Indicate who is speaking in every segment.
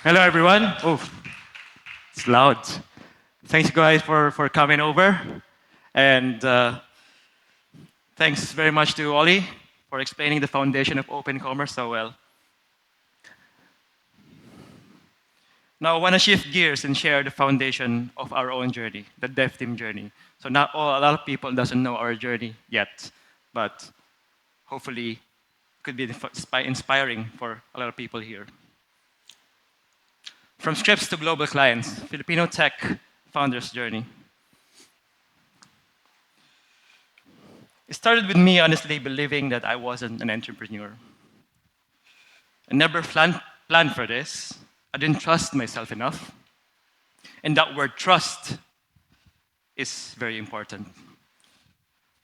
Speaker 1: Hello, everyone. Oh, it's loud. Thanks, guys, for coming over. And thanks very much to Ollie for explaining the foundation of open commerce so well. Now, I want to shift gears and share the foundation of our own journey, the DevTeam journey. So a lot of people doesn't know our journey yet, but hopefully could be inspiring for a lot of people here. From scripts to global clients, Filipino tech founders journey. It started with me honestly believing that I wasn't an entrepreneur. I never planned for this. I didn't trust myself enough. And that word trust is very important.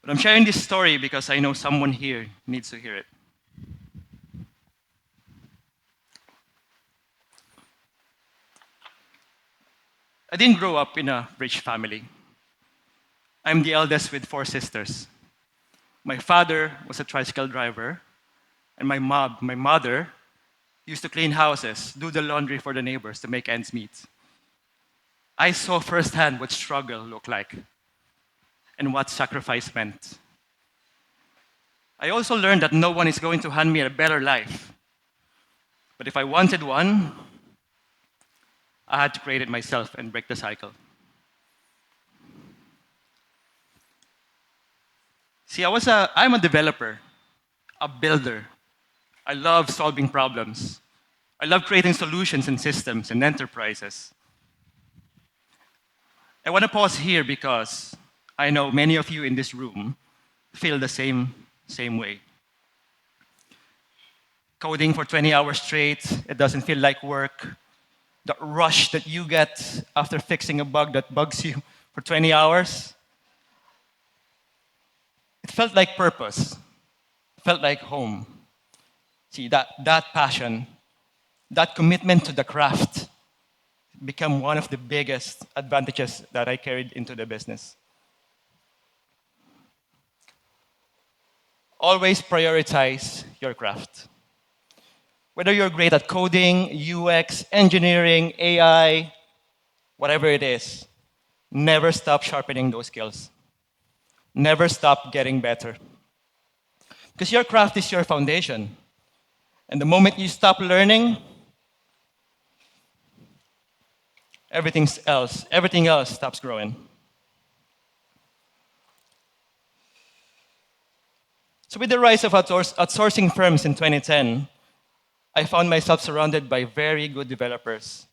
Speaker 1: But I'm sharing this story because I know someone here needs to hear it. I didn't grow up in a rich family. I'm the eldest with four sisters. My father was a tricycle driver, and my mother used to clean houses, do the laundry for the neighbors to make ends meet. I saw firsthand what struggle looked like and what sacrifice meant. I also learned that no one is going to hand me a better life. But if I wanted one, I had to create it myself and break the cycle. See, I'm a developer, a builder. I love solving problems. I love creating solutions and systems and enterprises. I want to pause here because I know many of you in this room feel the same way. Coding for 20 hours straight, it doesn't feel like work. The rush that you get after fixing a bug that bugs you for 20 hours, it felt like purpose. It felt like home. See, that passion, that commitment to the craft become one of the biggest advantages that I carried into the business. Always prioritize your craft. Whether you're great at coding, UX, engineering, AI, whatever it is, never stop sharpening those skills. Never stop getting better. Because your craft is your foundation. And the moment you stop learning, everything else stops growing. So with the rise of outsourcing firms in 2010, I found myself surrounded by very good developers,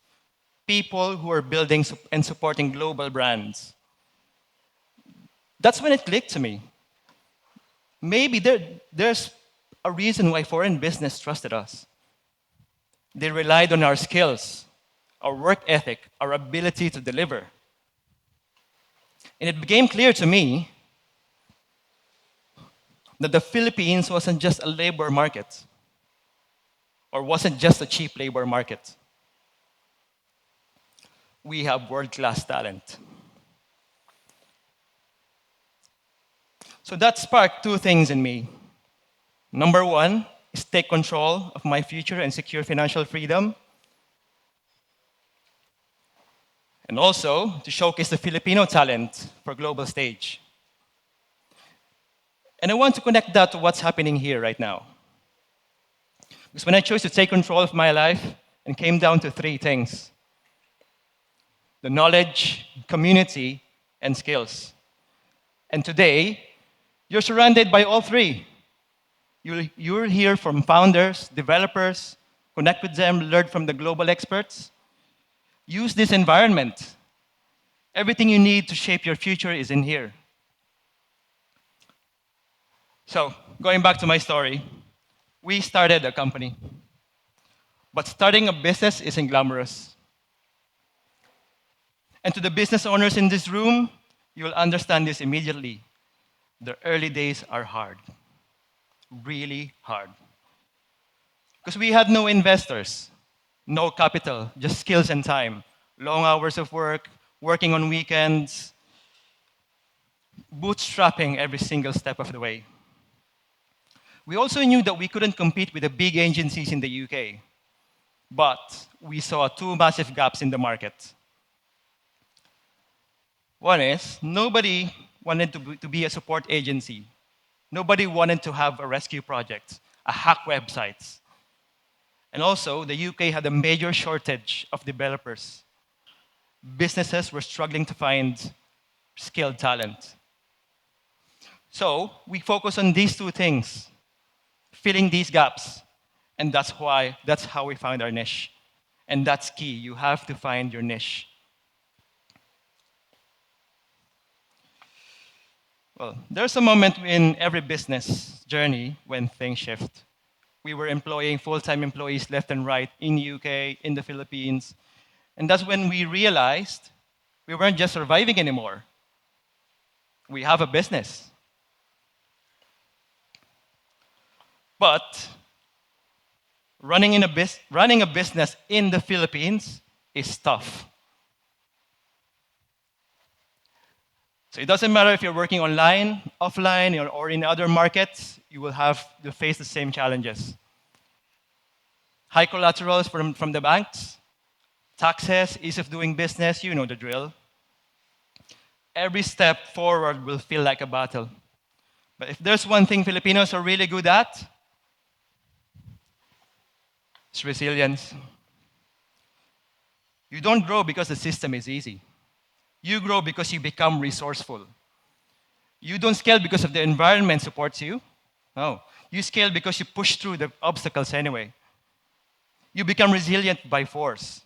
Speaker 1: people who are building and supporting global brands. That's when it clicked to me. Maybe there's a reason why foreign business trusted us. They relied on our skills, our work ethic, our ability to deliver. And it became clear to me that the Philippines wasn't just a labor market, or wasn't just a cheap labor market. We have world-class talent. So that sparked two things in me. Number one is take control of my future and secure financial freedom. And also to showcase the Filipino talent for global stage. And I want to connect that to what's happening here right now. Because when I chose to take control of my life, it came down to three things: the knowledge, community, and skills. And today, you're surrounded by all three. You'll hear from founders, developers, connect with them, learn from the global experts. Use this environment. Everything you need to shape your future is in here. So, going back to my story, we started a company. But starting a business isn't glamorous. And to the business owners in this room, you will understand this immediately. The early days are hard, really hard. Because we had no investors, no capital, just skills and time, long hours of work, working on weekends, bootstrapping every single step of the way. We also knew that we couldn't compete with the big agencies in the UK But we saw two massive gaps in the market. One is nobody wanted to be a support agency. Nobody wanted to have a rescue project, a hack websites. And also, the UK had a major shortage of developers. Businesses were struggling to find skilled talent. So we focus on these two things, filling these gaps. And that's how we found our niche. And that's key. You have to find your niche. Well, there's a moment in every business journey when things shift. We were employing full-time employees left and right in the UK, in the Philippines. And that's when we realized we weren't just surviving anymore. We have a business. But running a business in the Philippines is tough. So it doesn't matter if you're working online, offline, or in other markets, you will have to face the same challenges. High collaterals from the banks, taxes, ease of doing business, you know the drill. Every step forward will feel like a battle. But if there's one thing Filipinos are really good at, it's resilience. You don't grow because the system is easy. You grow because you become resourceful. You don't scale because of the environment supports you. No. You scale because you push through the obstacles anyway. You become resilient by force,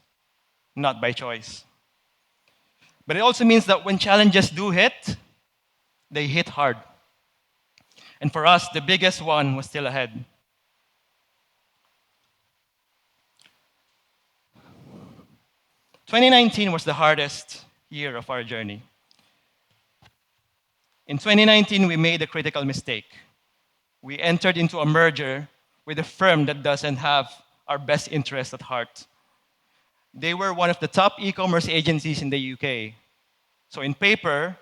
Speaker 1: not by choice. But it also means that when challenges do hit, they hit hard. And for us, the biggest one was still ahead. 2019 was the hardest year of our journey. In 2019, we made a critical mistake. We entered into a merger with a firm that doesn't have our best interest at heart. They were one of the top e-commerce agencies in the UK. So in paper,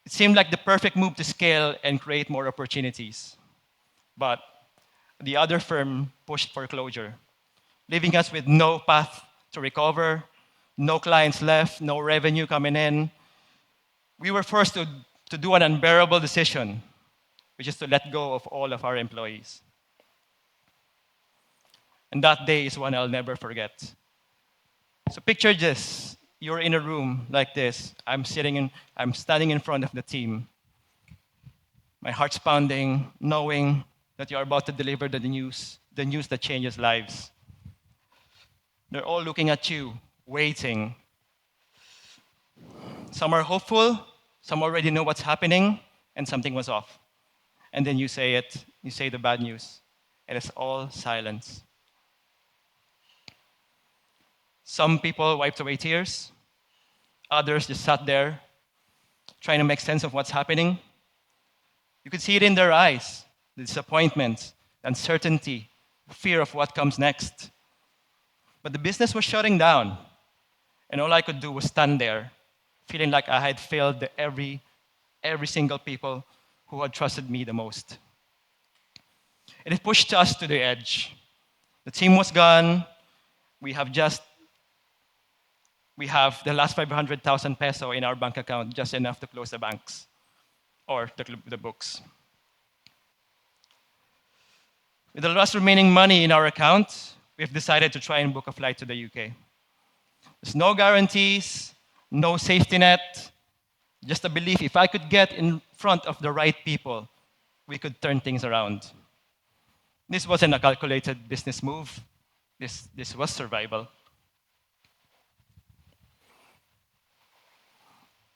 Speaker 1: it seemed like the perfect move to scale and create more opportunities. But the other firm pushed for closure, leaving us with no path to recover, no clients left, no revenue coming in. We were forced to do an unbearable decision, which is to let go of all of our employees. And that day is one I'll never forget. So picture this. You're in a room like this. I'm standing in front of the team. My heart's pounding, knowing that you're about to deliver the news that changes lives. They're all looking at you, waiting. Some are hopeful, some already know what's happening, and something was off. And then you say the bad news, and it's all silence. Some people wiped away tears. Others just sat there trying to make sense of what's happening. You could see it in their eyes, the disappointment, uncertainty, fear of what comes next. But the business was shutting down, and all I could do was stand there, feeling like I had failed every single people who had trusted me the most. And it pushed us to the edge. The team was gone. We have the last 500,000 peso in our bank account, just enough to close the banks or the books. With the last remaining money in our account, we've decided to try and book a flight to the UK. There's no guarantees, no safety net, just a belief if I could get in front of the right people, we could turn things around. This wasn't a calculated business move. This was survival.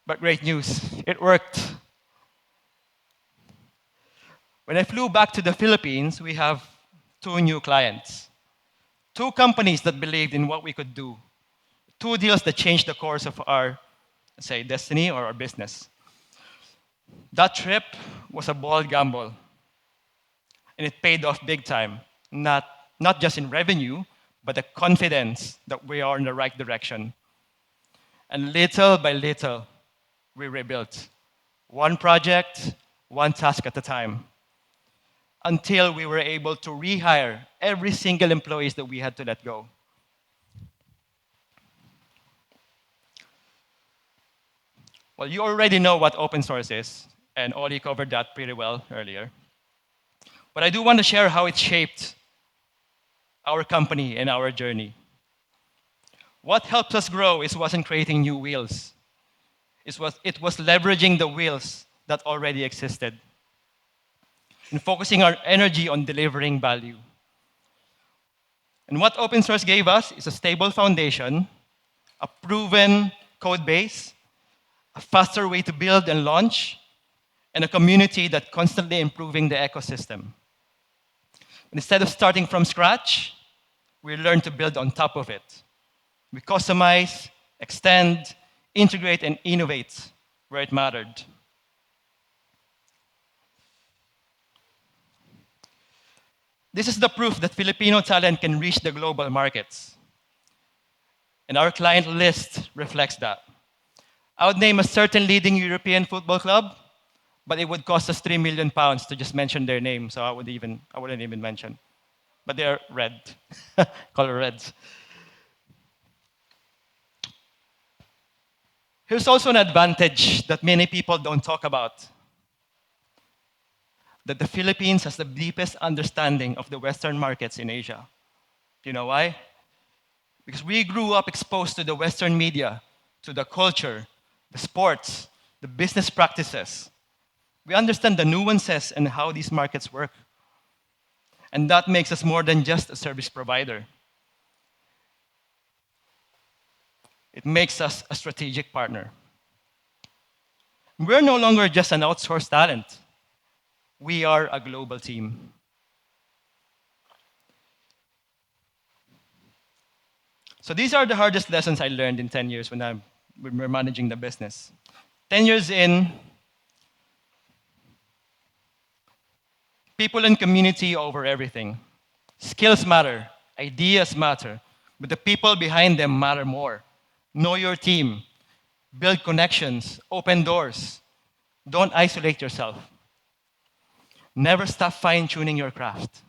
Speaker 1: But great news, it worked. When I flew back to the Philippines, we have 2 new clients. 2 companies that believed in what we could do. 2 deals that changed the course of our, say, destiny or our business. That trip was a bold gamble. And it paid off big time. Not just in revenue, but the confidence that we are in the right direction. And little by little, we rebuilt. 1 project, 1 task at a time. until we were able to rehire every single employees that we had to let go. Well, you already know what open source is, and Oli covered that pretty well earlier. But I do want to share how it shaped our company and our journey. What helped us grow wasn't creating new wheels. It was leveraging the wheels that already existed and focusing our energy on delivering value. And what open source gave us is a stable foundation, a proven code base, a faster way to build and launch, and a community that constantly improving the ecosystem. Instead of starting from scratch, we learn to build on top of it. We customize, extend, integrate, and innovate where it mattered. This is the proof that Filipino talent can reach the global markets. And our client list reflects that. I would name a certain leading European football club, but it would cost us £3 million to just mention their name, so I wouldn't even mention. But they're red, color reds. Here's also an advantage that many people don't talk about. That the Philippines has the deepest understanding of the Western markets in Asia. Do you know why? Because we grew up exposed to the Western media, to the culture, the sports, the business practices. We understand the nuances and how these markets work. And that makes us more than just a service provider. It makes us a strategic partner. We're no longer just an outsourced talent. We are a global team. So these are the hardest lessons I learned in 10 years when we're managing the business. 10 years in, people and community over everything. Skills matter, ideas matter, but the people behind them matter more. Know your team, build connections, open doors. Don't isolate yourself. Never stop fine-tuning your craft.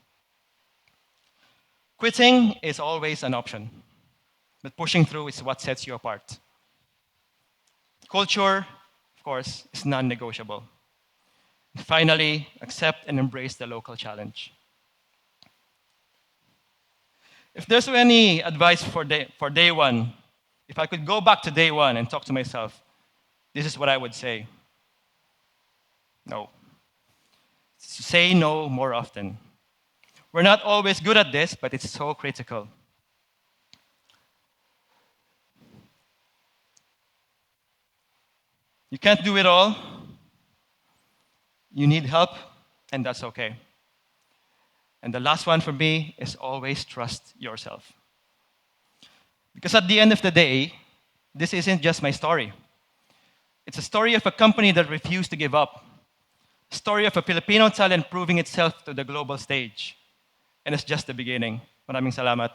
Speaker 1: Quitting is always an option, but pushing through is what sets you apart. Culture, of course, is non-negotiable. Finally, accept and embrace the local challenge. If there's any advice for day one, if I could go back to day one and talk to myself, this is what I would say. No. Say no more often. We're not always good at this, but it's so critical. You can't do it all. You need help, and that's okay. And the last one for me is always trust yourself. Because at the end of the day, this isn't just my story. It's a story of a company that refused to give up. A story of a Filipino talent proving itself to the global stage. And it's just the beginning. Maraming salamat.